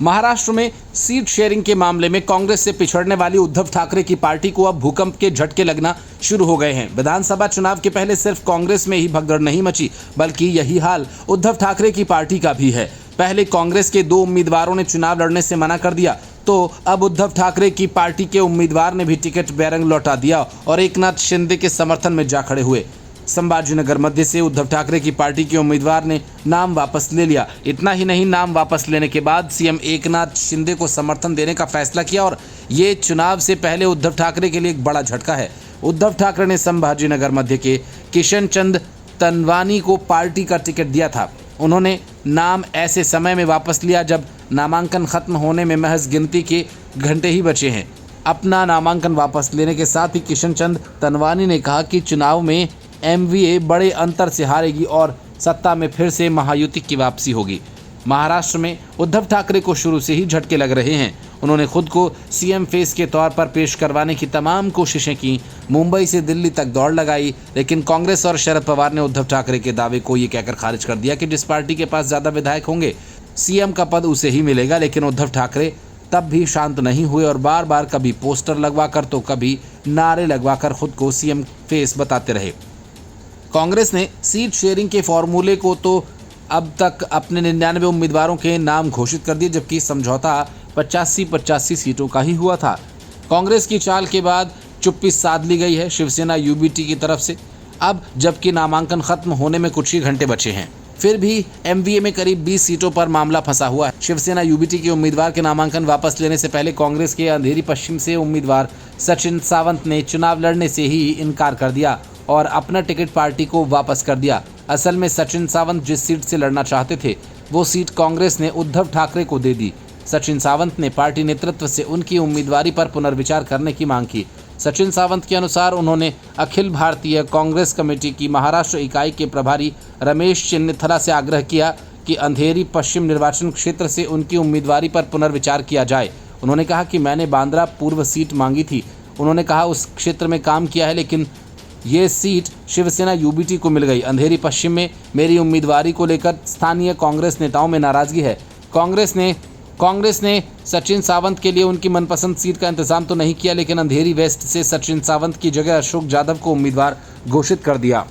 महाराष्ट्र में seat sharing के मामले में कांग्रेस से पिछड़ने वाली उद्धव ठाकरे की पार्टी को अब भूकंप के झटके लगना शुरू हो गए हैं। विधानसभा चुनाव के पहले सिर्फ कांग्रेस में ही भगदड़ नहीं मची, बल्कि यही हाल उद्धव ठाकरे की पार्टी का भी है। पहले कांग्रेस के 2 उम्मीदवारों ने चुनाव लड़ने से मना कर दिया, तो अब उद्धव ठाकरे की पार्टी के उम्मीदवार ने भी टिकट बेरंग लौटा दिया और एकनाथ शिंदे के समर्थन में जा खड़े हुए। संभाजीनगर मध्य से उद्धव ठाकरे की पार्टी के उम्मीदवार ने नाम वापस ले लिया। इतना ही नहीं, नाम वापस लेने के बाद सीएम एकनाथ शिंदे को समर्थन देने का फैसला किया और ये चुनाव से पहले उद्धव ठाकरे के लिए एक बड़ा झटका है। उद्धव ठाकरे ने संभाजीनगर मध्य के किशन चंद तनवानी को पार्टी का टिकट दिया था। उन्होंने नाम ऐसे समय में वापस लिया जब नामांकन खत्म होने में महज गिनती के घंटे ही बचे हैं। अपना नामांकन वापस लेने के साथ ही किशन चंद तनवानी ने कहा कि चुनाव में एमवीए बड़े अंतर से हारेगी और सत्ता में फिर से महायुति की वापसी होगी। महाराष्ट्र में उद्धव ठाकरे को शुरू से ही झटके लग रहे हैं। उन्होंने खुद को सीएम फेस के तौर पर पेश करवाने की तमाम कोशिशें की, मुंबई से दिल्ली तक दौड़ लगाई, लेकिन कांग्रेस और शरद पवार ने उद्धव ठाकरे के दावे को ये कहकर खारिज कर दिया कि जिस पार्टी के पास ज़्यादा विधायक होंगे सीएम का पद उसे ही मिलेगा। लेकिन उद्धव ठाकरे तब भी शांत नहीं हुए और बार बार कभी पोस्टर लगवाकर तो कभी नारे लगवाकर खुद को सीएम फेस बताते रहे। कांग्रेस ने सीट शेयरिंग के फॉर्मूले को तो अब तक अपने 99 उम्मीदवारों के नाम घोषित कर दिए, जबकि समझौता 85-85 सीटों का ही हुआ था। कांग्रेस की चाल के बाद चुप्पी साध ली गई है शिवसेना यूबीटी की तरफ से। अब जबकि नामांकन खत्म होने में कुछ ही घंटे बचे हैं, फिर भी एमवीए में करीब 20 सीटों पर मामला फंसा हुआ है। शिवसेना यूबीटी के उम्मीदवार के नामांकन वापस लेने से पहले कांग्रेस के अंधेरी पश्चिम से उम्मीदवार सचिन सावंत ने चुनाव लड़ने से ही इनकार कर दिया और अपना टिकट पार्टी को वापस कर दिया। असल में सचिन सावंत जिस सीट से लड़ना चाहते थे वो सीट कांग्रेस ने उद्धव ठाकरे को दे दी। सचिन सावंत ने पार्टी नेतृत्व से उनकी उम्मीदवारी पर पुनर्विचार करने की मांग की। सचिन सावंत के अनुसार उन्होंने अखिल भारतीय कांग्रेस कमेटी की महाराष्ट्र इकाई के प्रभारी रमेश चन्नीथला से आग्रह किया कि अंधेरी पश्चिम निर्वाचन क्षेत्र से उनकी उम्मीदवारी पर पुनर्विचार किया जाए। उन्होंने कहा कि मैंने बांद्रा पूर्व सीट मांगी थी। उन्होंने कहा उस क्षेत्र में काम किया है, लेकिन ये सीट शिवसेना यूबीटी को मिल गई। अंधेरी पश्चिम में मेरी उम्मीदवारी को लेकर स्थानीय कांग्रेस नेताओं में नाराजगी है। कांग्रेस ने सचिन सावंत के लिए उनकी मनपसंद सीट का इंतजाम तो नहीं किया, लेकिन अंधेरी वेस्ट से सचिन सावंत की जगह अशोक यादव को उम्मीदवार घोषित कर दिया।